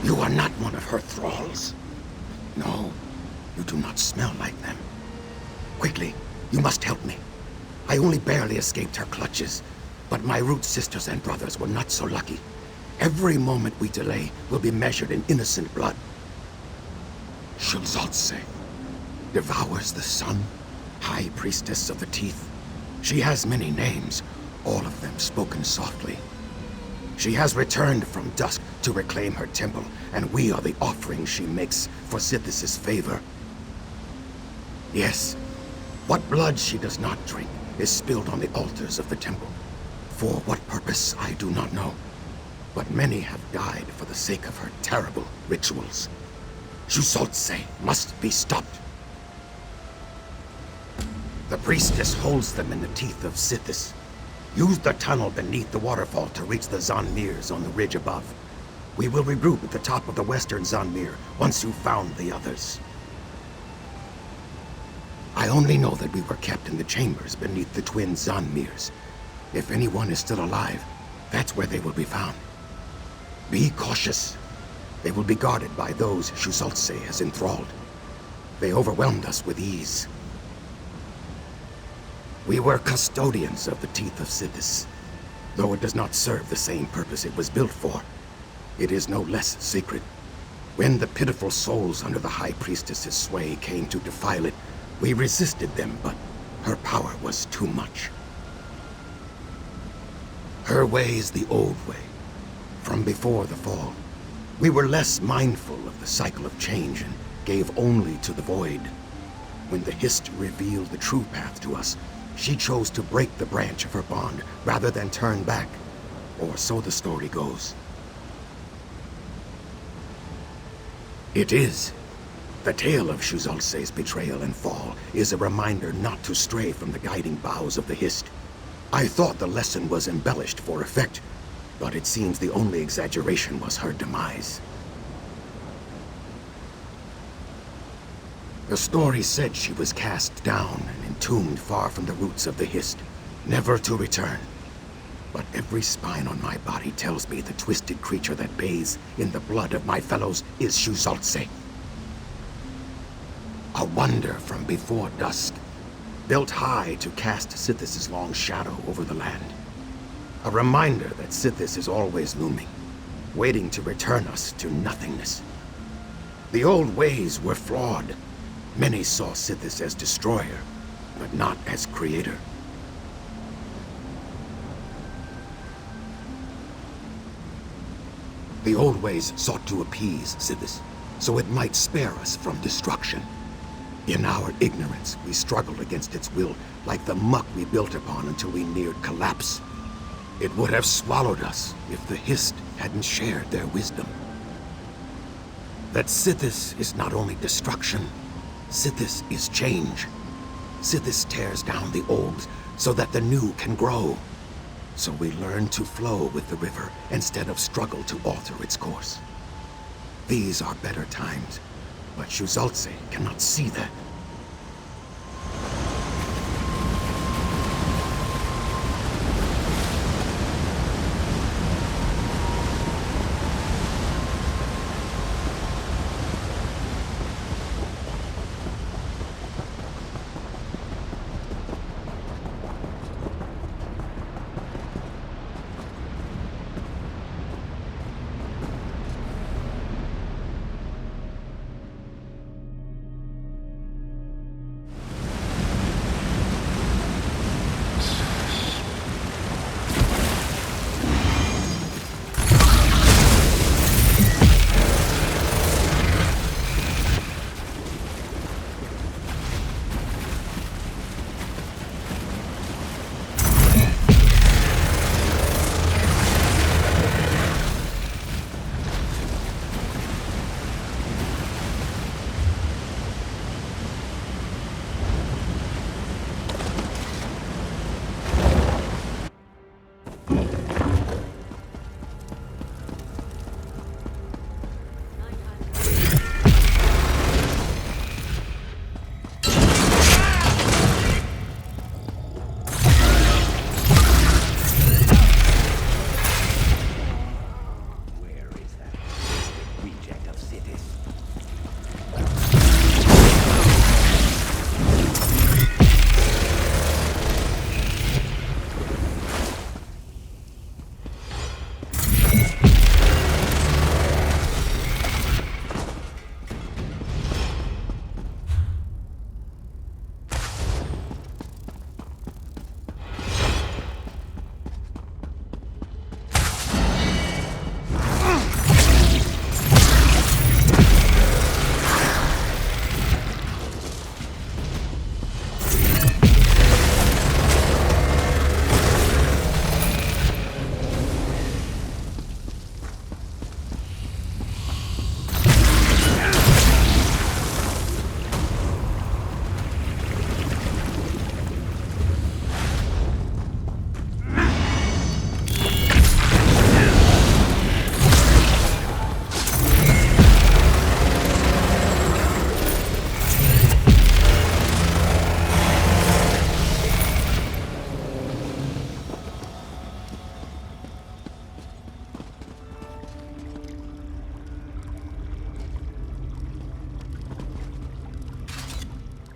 You are not one of her thralls. No, you do not smell like them. Quickly, you must help me. I only barely escaped her clutches, but my root sisters and brothers were not so lucky. Every moment we delay will be measured in innocent blood. Shuxaltsei devours the sun, High Priestess of the Teeth. She has many names, all of them spoken softly. She has returned from dusk to reclaim her temple, and we are the offering she makes for Sithis' favor. Yes, what blood she does not drink is spilled on the altars of the temple. For what purpose, I do not know. But many have died for the sake of her terrible rituals. Shuxaltsei must be stopped. The priestess holds them in the teeth of Sithis. Use the tunnel beneath the waterfall to reach the Zanmirs on the ridge above. We will regroup at the top of the western Zanmir once you've found the others. I only know that we were kept in the chambers beneath the twin Zanmirs. If anyone is still alive, that's where they will be found. Be cautious. They will be guarded by those Shuxaltsei has enthralled. They overwhelmed us with ease. We were custodians of the teeth of Sithis. Though it does not serve the same purpose it was built for, it is no less sacred. When the pitiful souls under the High Priestess's sway came to defile it, we resisted them, but her power was too much. Her way is the old way, from before the fall. We were less mindful of the cycle of change and gave only to the void. When the Hist revealed the true path to us, she chose to break the branch of her bond rather than turn back, or so the story goes. It is. The tale of Shuxaltsei's betrayal and fall is a reminder not to stray from the guiding boughs of the Hist. I thought the lesson was embellished for effect, but it seems the only exaggeration was her demise. The story said she was cast down and entombed far from the roots of the Hist, never to return. But every spine on my body tells me the twisted creature that bathes in the blood of my fellows is Shuxaltsei. A wonder from before dusk, built high to cast Sithis' long shadow over the land. A reminder that Sithis is always looming, waiting to return us to nothingness. The old ways were flawed. Many saw Sithis as destroyer, but not as creator. The old ways sought to appease Sithis, so it might spare us from destruction. In our ignorance, we struggled against its will like the muck we built upon until we neared collapse. It would have swallowed us if the Hist hadn't shared their wisdom. That Sithis is not only destruction, Sithis is change. Sithis tears down the old so that the new can grow. So we learn to flow with the river instead of struggle to alter its course. These are better times, but Shuxaltsei cannot see that.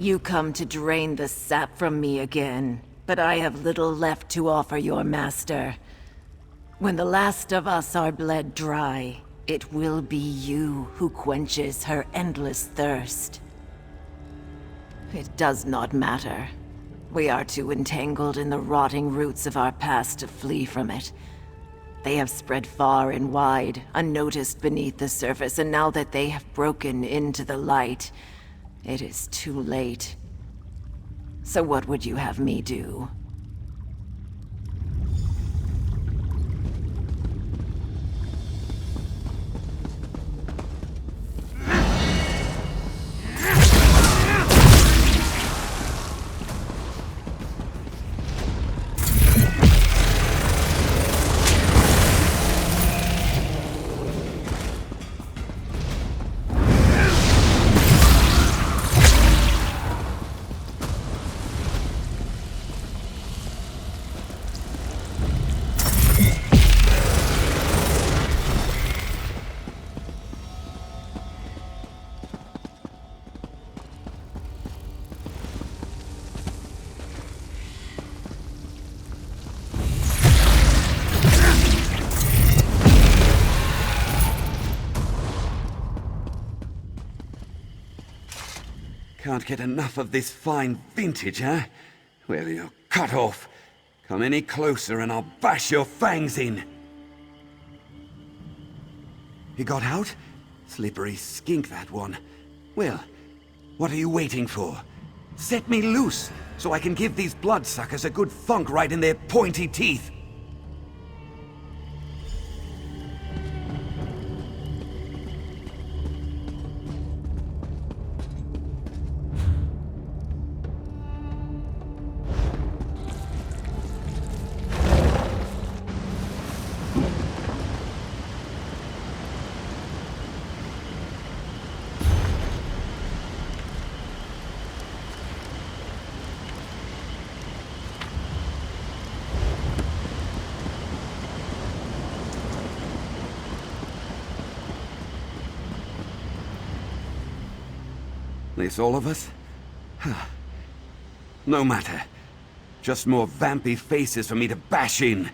You come to drain the sap from me again, but I have little left to offer your master. When the last of us are bled dry, it will be you who quenches her endless thirst. It does not matter. We are too entangled in the rotting roots of our past to flee from it. They have spread far and wide, unnoticed beneath the surface, and now that they have broken into the light, it is too late. So what would you have me do? Can't get enough of this fine vintage, huh? Well, you're cut off. Come any closer and I'll bash your fangs in. He got out? Slippery skink, that one. Well, what are you waiting for? Set me loose, so I can give these bloodsuckers a good thunk right in their pointy teeth. This all of us? No matter. Just more vampy faces for me to bash in.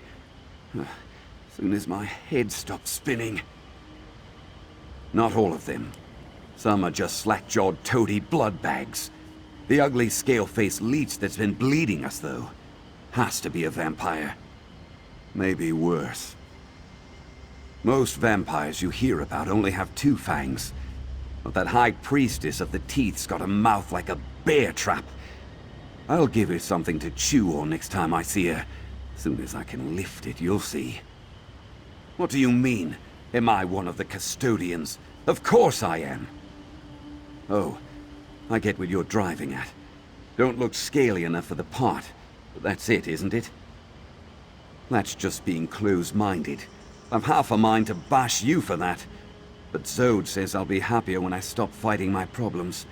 Soon as my head stops spinning. Not all of them. Some are just slack-jawed toady blood bags. The ugly scale-faced leech that's been bleeding us, though, has to be a vampire. Maybe worse. Most vampires you hear about only have two fangs. But that high priestess of the teeth's got a mouth like a bear trap. I'll give her something to chew on next time I see her. Soon as I can lift it, you'll see. What do you mean? Am I one of the custodians? Of course I am. Oh, I get what you're driving at. Don't look scaly enough for the part. But that's it, isn't it? That's just being close-minded. I've half a mind to bash you for that. But Xode says I'll be happier when I stop fighting my problems.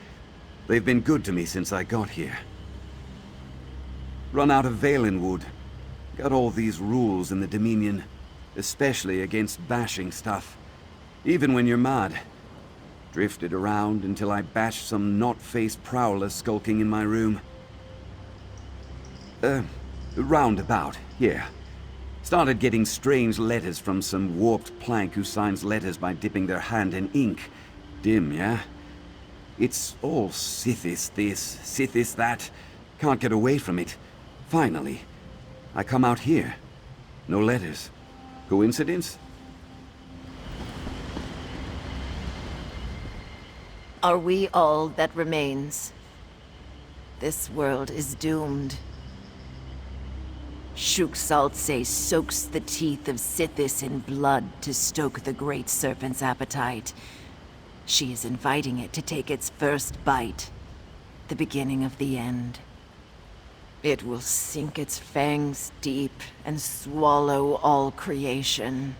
They've been good to me since I got here. Run out of Valenwood. Got all these rules in the Dominion, especially against bashing stuff. Even when you're mad. Drifted around until I bashed some knot-faced prowler skulking in my room. Roundabout, yeah. Started getting strange letters from some warped plank who signs letters by dipping their hand in ink. Dim, yeah? It's all Sithis this, Sithis that. Can't get away from it. Finally, I come out here. No letters. Coincidence? Are we all that remains? This world is doomed. Shuxaltsei soaks the teeth of Sithis in blood to stoke the great serpent's appetite. She is inviting it to take its first bite, the beginning of the end. It will sink its fangs deep and swallow all creation.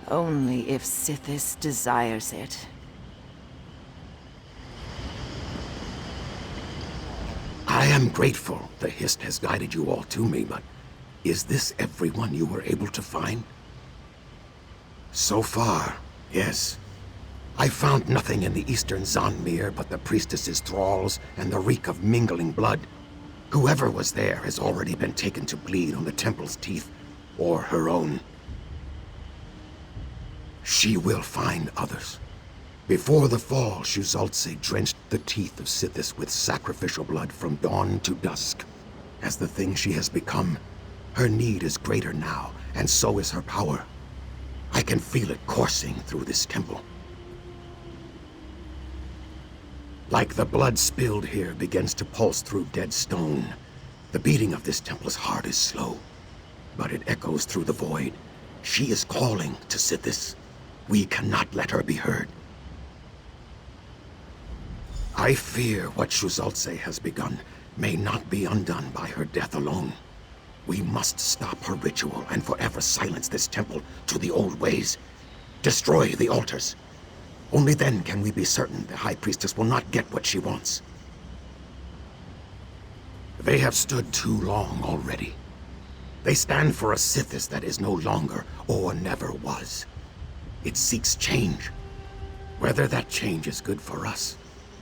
Only if Sithis desires it. I am grateful the Hist has guided you all to me, but is this everyone you were able to find? So far, yes. I found nothing in the eastern Zanmir but the priestess's thralls and the reek of mingling blood. Whoever was there has already been taken to bleed on the temple's teeth, or her own. She will find others. Before the fall, Shuxaltsei drenched the teeth of Sithis with sacrificial blood from dawn to dusk. As the thing she has become, her need is greater now, and so is her power. I can feel it coursing through this temple. Like the blood spilled here begins to pulse through dead stone. The beating of this temple's heart is slow, but it echoes through the void. She is calling to Sithis. We cannot let her be heard. I fear what Shuxaltsei has begun may not be undone by her death alone. We must stop her ritual and forever silence this temple to the old ways. Destroy the altars. Only then can we be certain the High Priestess will not get what she wants. They have stood too long already. They stand for a Sithis that is no longer or never was. It seeks change. Whether that change is good for us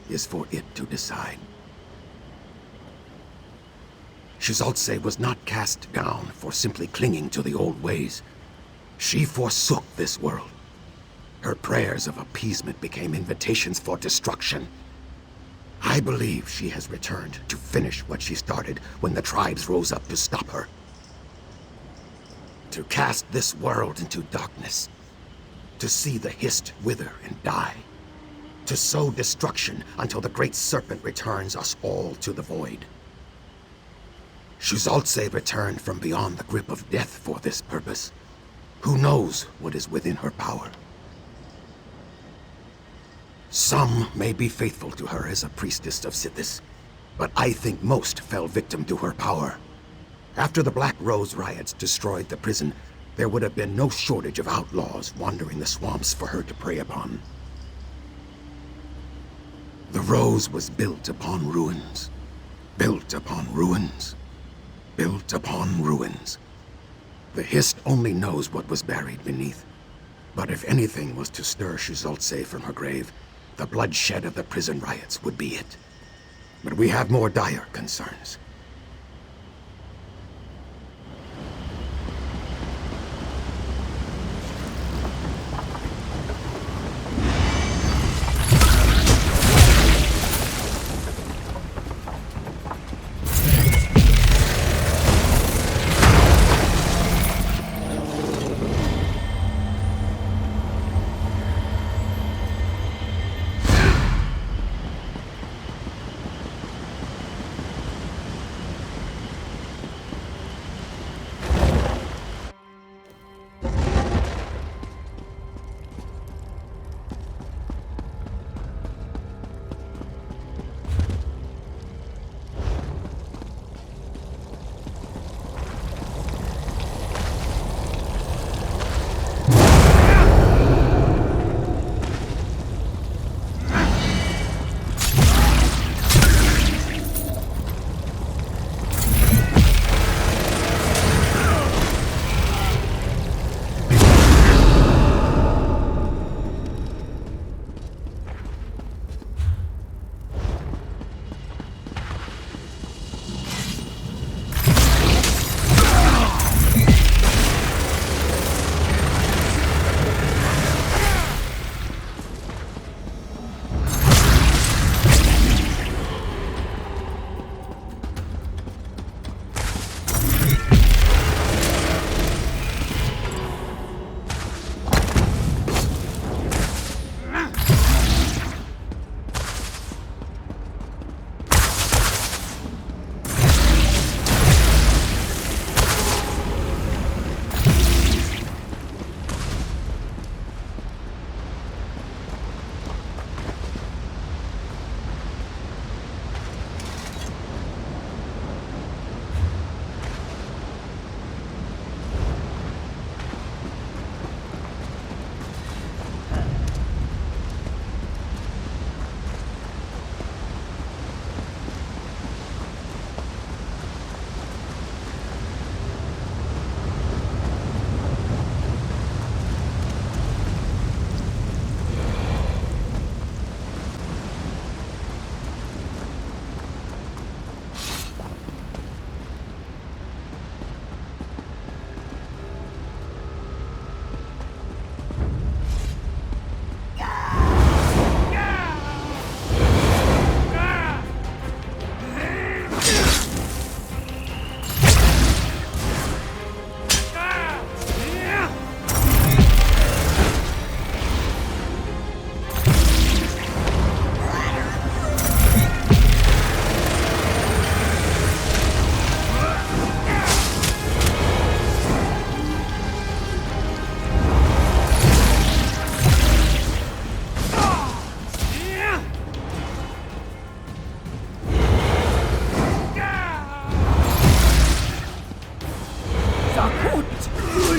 is for it to decide. Shuxaltsei was not cast down for simply clinging to the old ways. She forsook this world. Her prayers of appeasement became invitations for destruction. I believe she has returned to finish what she started when the tribes rose up to stop her. To cast this world into darkness. To see the Hist wither and die. To sow destruction until the great serpent returns us all to the void. Shuxaltsei returned from beyond the grip of death for this purpose. Who knows what is within her power? Some may be faithful to her as a priestess of Sithis, but I think most fell victim to her power. After the Black Rose riots destroyed the prison, there would have been no shortage of outlaws wandering the swamps for her to prey upon. The Rose was built upon ruins. Built upon ruins. Built upon ruins. The Hist only knows what was buried beneath. But if anything was to stir Shuxaltsei from her grave, the bloodshed of the prison riots would be it. But we have more dire concerns.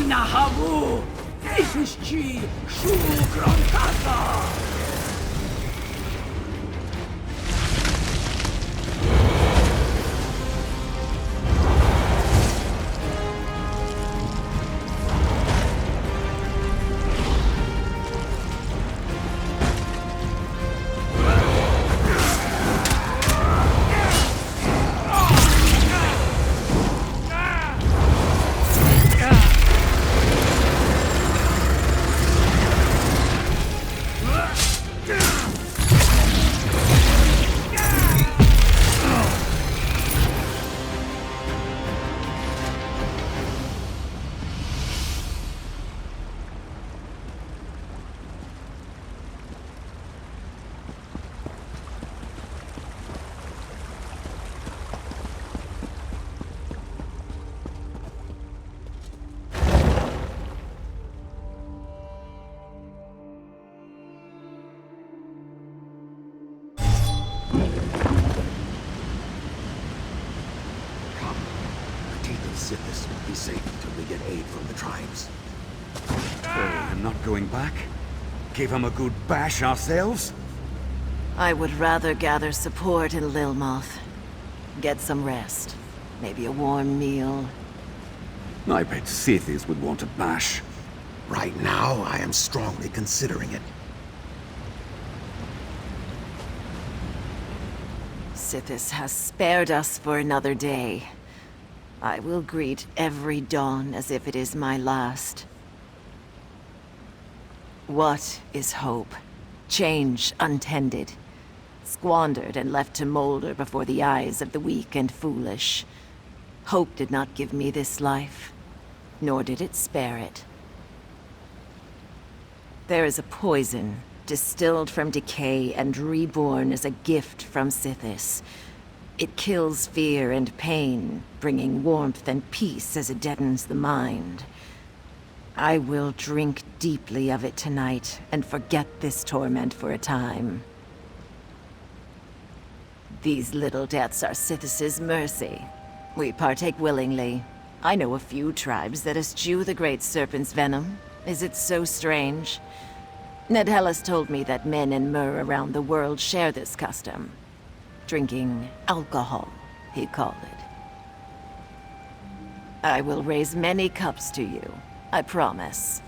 Nahavu! Sithis Shuxaltsei! Sithis will be safe until we get aid from the tribes. I'm not going back? Give him a good bash ourselves? I would rather gather support in Lilmoth. Get some rest. Maybe a warm meal. I bet Sithis would want a bash. Right now, I am strongly considering it. Sithis has spared us for another day. I will greet every dawn as if it is my last. What is hope? Change untended. Squandered and left to molder before the eyes of the weak and foolish. Hope did not give me this life, nor did it spare it. There is a poison, distilled from decay and reborn as a gift from Sithis. It kills fear and pain, bringing warmth and peace as it deadens the mind. I will drink deeply of it tonight and forget this torment for a time. These little deaths are Sithis' mercy. We partake willingly. I know a few tribes that eschew the Great Serpent's venom. Is it so strange? Ned Hellas told me that men and Myrrh around the world share this custom. Drinking alcohol, he called it. I will raise many cups to you, I promise.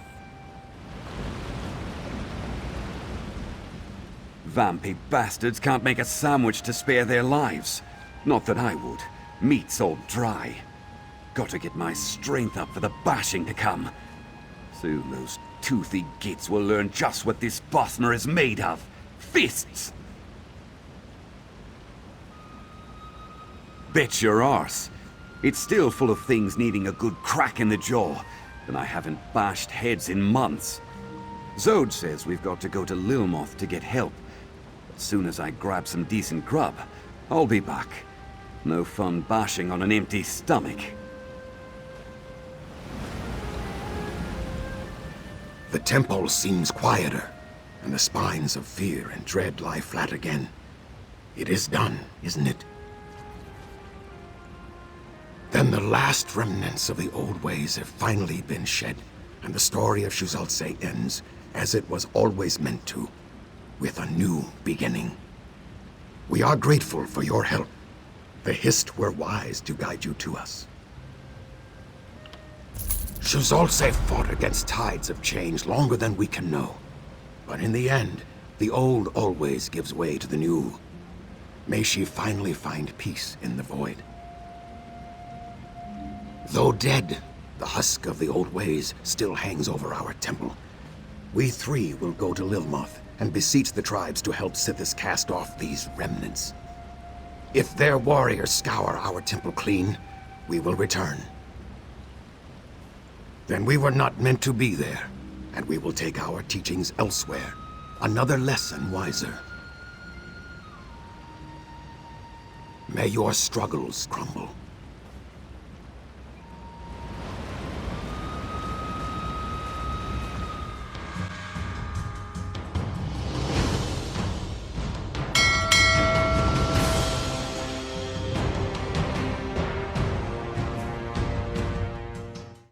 Vampy bastards can't make a sandwich to spare their lives. Not that I would. Meat's all dry. Got to get my strength up for the bashing to come. Soon those toothy gits will learn just what this Bothner is made of. Fists! Bet your arse. It's still full of things needing a good crack in the jaw, and I haven't bashed heads in months. Xode says we've got to go to Lilmoth to get help. As soon as I grab some decent grub, I'll be back. No fun bashing on an empty stomach. The temple seems quieter, and the spines of fear and dread lie flat again. It is done, isn't it? Then the last remnants of the old ways have finally been shed, and the story of Shuxaltsei ends, as it was always meant to, with a new beginning. We are grateful for your help. The Hist were wise to guide you to us. Shuxaltsei fought against tides of change longer than we can know. But in the end, the old always gives way to the new. May she finally find peace in the void. Though dead, the husk of the old ways still hangs over our temple. We three will go to Lilmoth and beseech the tribes to help Sithis cast off these remnants. If their warriors scour our temple clean, we will return. Then we were not meant to be there, and we will take our teachings elsewhere, another lesson wiser. May your struggles crumble.